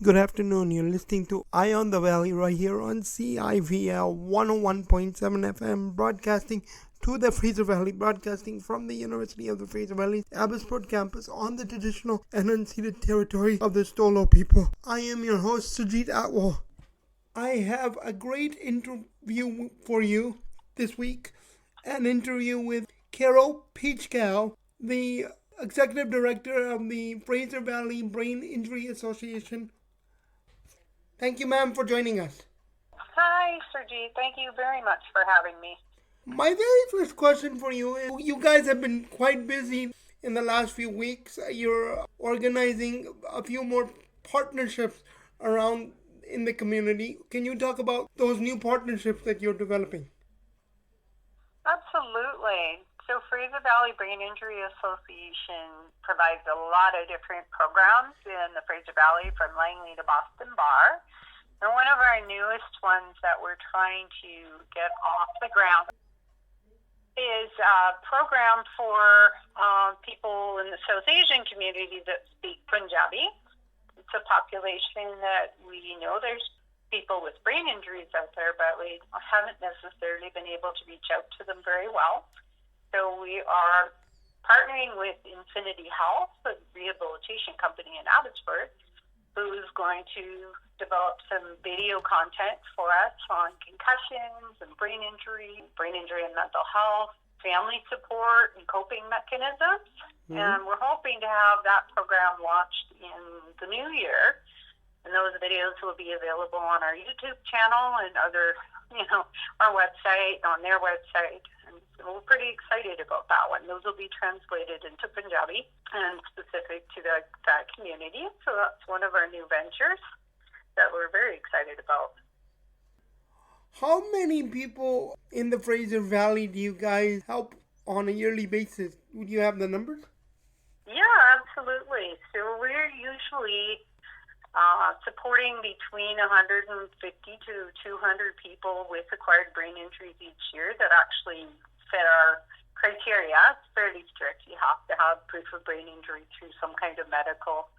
Good afternoon. You're listening to Eye on the Valley right here on CIVL 101.7 FM, broadcasting to the Fraser Valley, broadcasting from the University of the Fraser Valley Abbotsford campus on the traditional and unceded territory of the Stolo people. I am your host, Sujit Atwal. I have a great interview for you this week, an interview with Paetkau, the Executive Director of the Fraser Valley Brain Injury Association. Thank you, ma'am, for joining us. Hi, Sergi. Thank you very much for having me. My very first question for you is, you guys have been quite busy in the last few weeks. You're organizing a few more partnerships around in the community. Can you talk about those new partnerships that you're developing? Absolutely. So Fraser Valley Brain Injury Association provides a lot of different programs in the Fraser Valley, from Langley to Boston Bar. And one of our newest ones that we're trying to get off the ground is a program for people in the South Asian community that speak Punjabi. It's a population that we know there's people with brain injuries out there, but we haven't necessarily been able to reach out to them very well. So we are partnering with Infinity Health, a rehabilitation company in Abbotsford, who's going to develop some video content for us on concussions and brain injury and mental health, family support and coping mechanisms. Mm-hmm. And we're hoping to have that program launched in the new year. And those videos will be available on our YouTube channel and our website, on their website. And so we're pretty excited about that one. Those will be translated into Punjabi and specific to that community. So that's one of our new ventures that we're very excited about. How many people in the Fraser Valley do you guys help on a yearly basis? Would you have the numbers? Yeah, absolutely. So we're usually supporting between 150 to 200 people with acquired brain injuries each year that actually fit our criteria. It's fairly strict. You have to have proof of brain injury through some kind of medical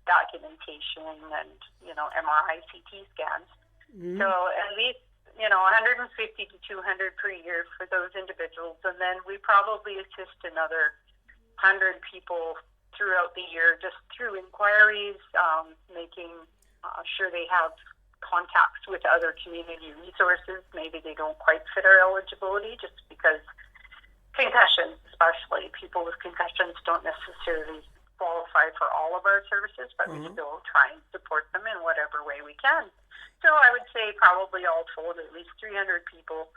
documentation and, MRI, CT scans. Mm-hmm. So at least, 150 to 200 per year for those individuals. And then we probably assist another 100 people throughout the year, just through inquiries, making sure they have contacts with other community resources. Maybe they don't quite fit our eligibility just because concussions, especially people with concussions, don't necessarily qualify for all of our services, but we still try and support them in whatever way we can. So I would say probably all told at least 300 people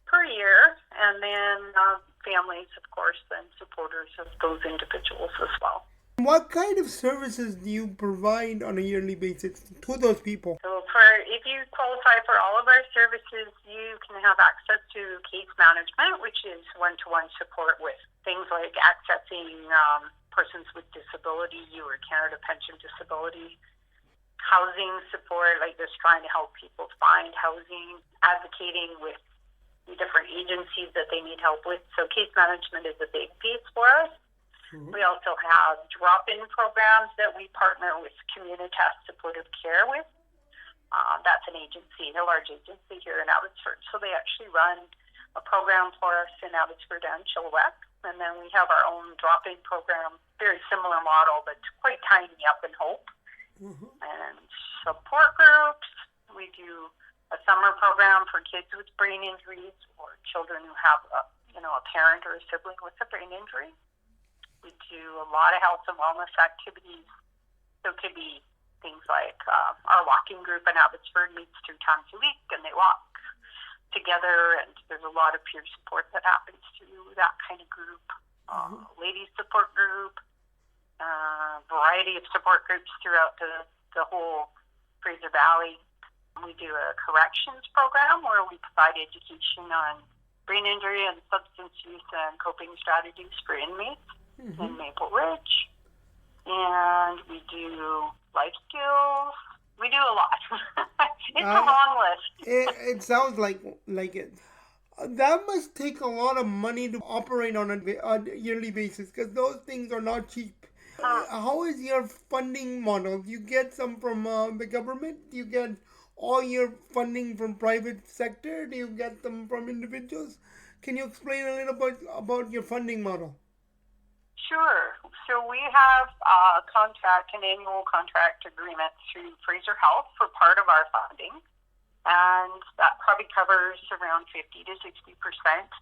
per year, and then families, of course, and supporters of those individuals as well. What kind of services do you provide on a yearly basis to those people? So if you qualify for all of our services, you can have access to case management, which is one-to-one support with things like accessing persons with disability or Canada Pension Disability, housing support, like just trying to help people find housing, advocating with the different agencies that they need help with. So case management is a big piece for us. Mm-hmm. We also have drop-in programs that we partner with Communitas Supportive Care with. That's an agency, a large agency here in Abbotsford. So they actually run a program for us in Abbotsford and Chilliwack. And then we have our own drop-in program, very similar model, but quite tiny, up in Hope. Mm-hmm. And support groups. We do a summer program for kids with brain injuries or children who have a parent or a sibling with a brain injury. We do a lot of health and wellness activities. So it could be things like our walking group in Abbotsford meets 3 times a week, and they walk together, and there's a lot of peer support that happens through that kind of group. Ladies support group, variety of support groups throughout the whole Fraser Valley. We do a corrections program where we provide education on brain injury and substance use and coping strategies for inmates in Maple Ridge. And we do life skills. We do a lot. It's a long list. It sounds like it. That must take a lot of money to operate on a yearly basis, because those things are not cheap. How is your funding model? You get some from the government? Do you get all your funding from private sector? Do you get them from individuals? Can you explain a little bit about your funding model? Sure. So we have an annual contract agreement through Fraser Health for part of our funding. And that probably covers around 50 to 60%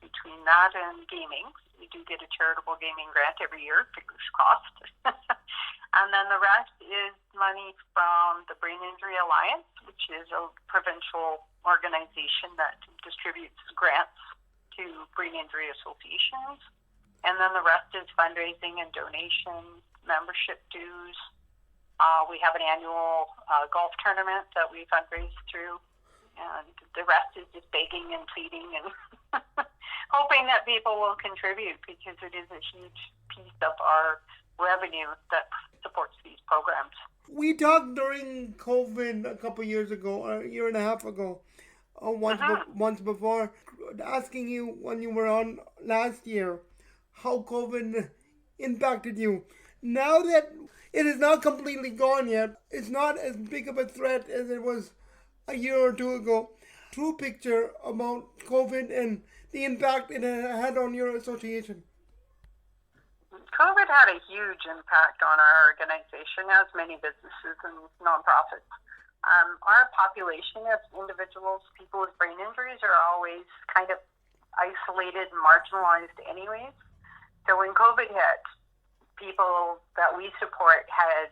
between that and gaming. We do get a charitable gaming grant every year, fingers crossed. And then the rest is money from the Brain Injury Alliance, which is a provincial organization that distributes grants to brain injury associations. And then the rest is fundraising and donations, membership dues. We have an annual golf tournament that we fundraise through. And the rest is just begging and pleading and hoping that people will contribute, because it is a huge piece of our revenue that supports these programs. We talked during COVID a couple years ago, or a year and a half ago, once before, asking you when you were on last year how COVID impacted you. Now that it is not completely gone yet, it's not as big of a threat as it was a year or two ago. True picture about COVID and the impact it had on your association. COVID had a huge impact on our organization, as many businesses and nonprofits. Our population of individuals, people with brain injuries, are always kind of isolated and marginalized anyways. So when COVID hit, people that we support had,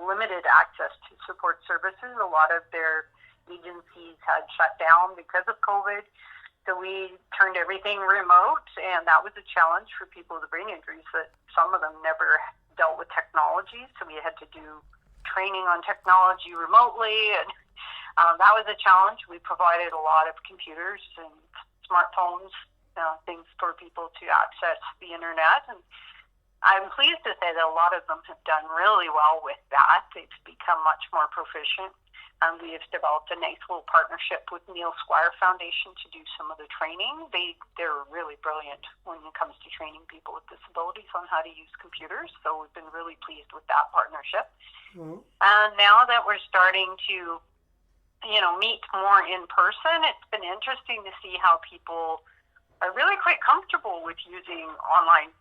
limited access to support services. A lot of their agencies had shut down because of COVID. So we turned everything remote, and that was a challenge for people with brain injuries, that some of them never dealt with technology. So we had to do training on technology remotely, and that was a challenge. We provided a lot of computers and smartphones, things for people to access the internet. And I'm pleased to say that a lot of them have done really well with that. They've become much more proficient. And we have developed a nice little partnership with Neil Squire Foundation to do some of the training. They're really brilliant when it comes to training people with disabilities on how to use computers. So we've been really pleased with that partnership. Mm-hmm. And now that we're starting to, meet more in person, it's been interesting to see how people are really quite comfortable with using online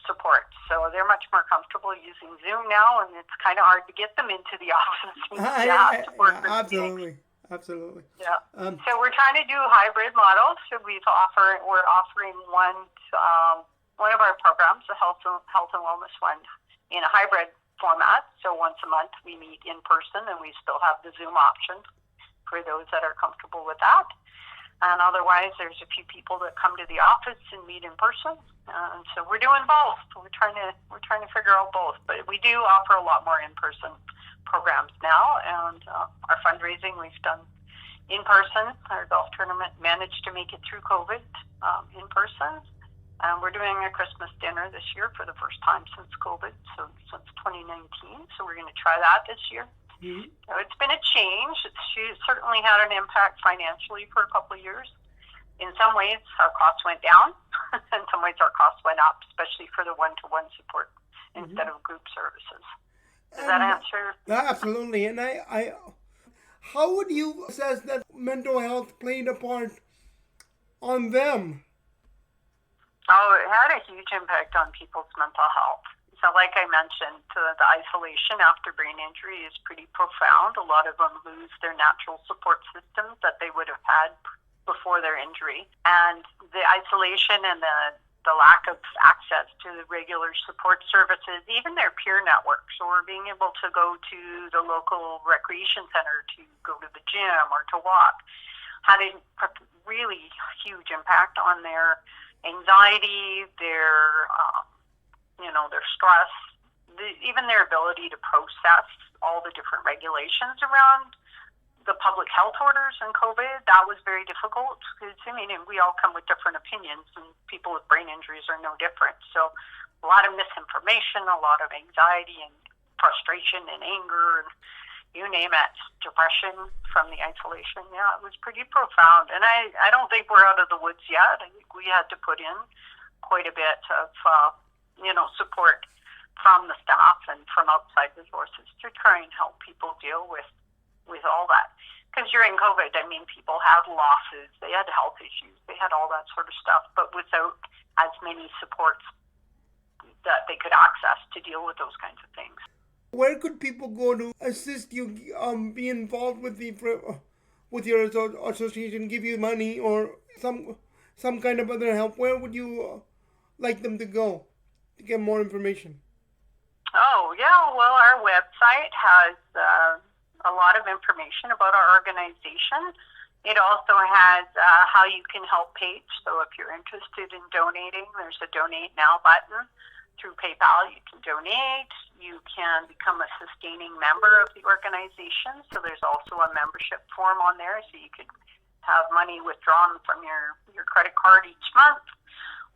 support. So they're much more comfortable using Zoom now, and it's kind of hard to get them into the office. Absolutely. Yeah. So we're trying to do hybrid models. So we're offering one of our programs, the Health and Wellness one, in a hybrid format. So once a month we meet in person, and we still have the Zoom option for those that are comfortable with that. And otherwise, there's a few people that come to the office and meet in person. So we're doing both. We're trying to figure out both. But we do offer a lot more in-person programs now. And our fundraising, we've done in person. Our golf tournament managed to make it through COVID in person. And we're doing a Christmas dinner this year for the first time since COVID, so since 2019. So we're going to try that this year. Mm-hmm. So it's been a change. It's certainly had an impact financially for a couple of years. In some ways, our costs went down. In some ways, our costs went up, especially for the one-to-one support instead of group services. Does that answer? Absolutely. And how would you assess that mental health played a part on them? Oh, it had a huge impact on people's mental health. So like I mentioned, the isolation after brain injury is pretty profound. A lot of them lose their natural support systems that they would have had before their injury. And the isolation and the lack of access to the regular support services, even their peer networks, or being able to go to the local recreation center to go to the gym or to walk, had a really huge impact on their anxiety, their stress, even their ability to process all the different regulations around the public health orders and COVID. That was very difficult because, we all come with different opinions, and people with brain injuries are no different. So a lot of misinformation, a lot of anxiety and frustration and anger, and you name it, depression from the isolation. Yeah, it was pretty profound. And I don't think we're out of the woods yet. I think we had to put in quite a bit of, support from the staff and from outside resources to try and help people deal with all that. Because during COVID, I mean, people had losses, they had health issues, they had all that sort of stuff, but without as many supports that they could access to deal with those kinds of things. Where could people go to assist you, be involved with with your association, give you money or some kind of other help? Where would you like them to go to get more information? Oh, yeah, well, our website has a lot of information about our organization. It also has how you can help page. So if you're interested in donating, there's a Donate Now button. Through PayPal, you can donate. You can become a sustaining member of the organization. So there's also a membership form on there, so you could have money withdrawn from your credit card each month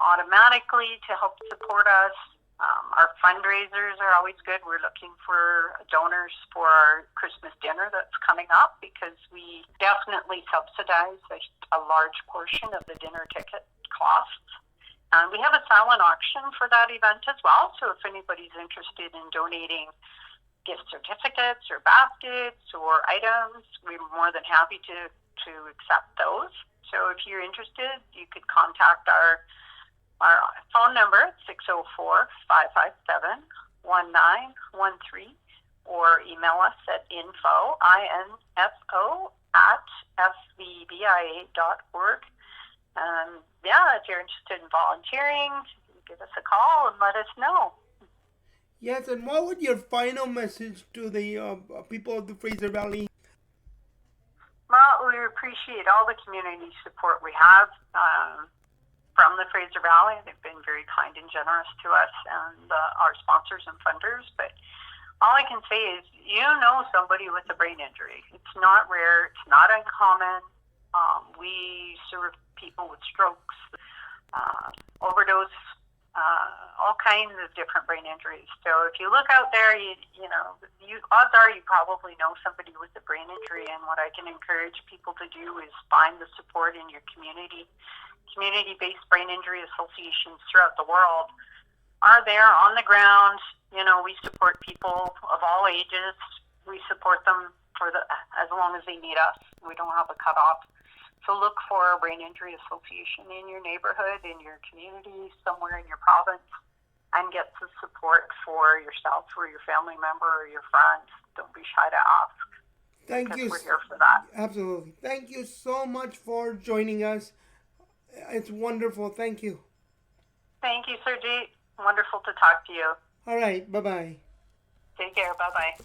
automatically to help support us. Our fundraisers are always good. We're looking for donors for our Christmas dinner that's coming up, because we definitely subsidize a large portion of the dinner ticket costs. We have a silent auction for that event as well, so if anybody's interested in donating gift certificates or baskets or items, we're more than happy to accept those. So if you're interested, you could contact our phone number, 604-557-1913, or email us at info@fvbia.org. Yeah, if you're interested in volunteering, give us a call and let us know. Yes, and what would your final message to the people of the Fraser Valley? Well, we appreciate all the community support we have from the Fraser Valley. They've been very kind and generous to us and our sponsors and funders. But all I can say is, somebody with a brain injury. It's not rare. It's not uncommon. We serve people with strokes, overdose, all kinds of different brain injuries. So if you look out there, odds are you probably know somebody with a brain injury. And what I can encourage people to do is find the support in your community. Community-based brain injury associations throughout the world are there on the ground. We support people of all ages. We support them as long as they need us. We don't have a cutoff. So look for a brain injury association in your neighborhood, in your community, somewhere in your province, and get the support for yourself or your family member or your friends. Don't be shy to ask. Thank you. We're here for that. Absolutely. Thank you so much for joining us. It's wonderful. Thank you. Thank you, Sir G. Wonderful to talk to you. All right. Bye-bye. Take care. Bye-bye.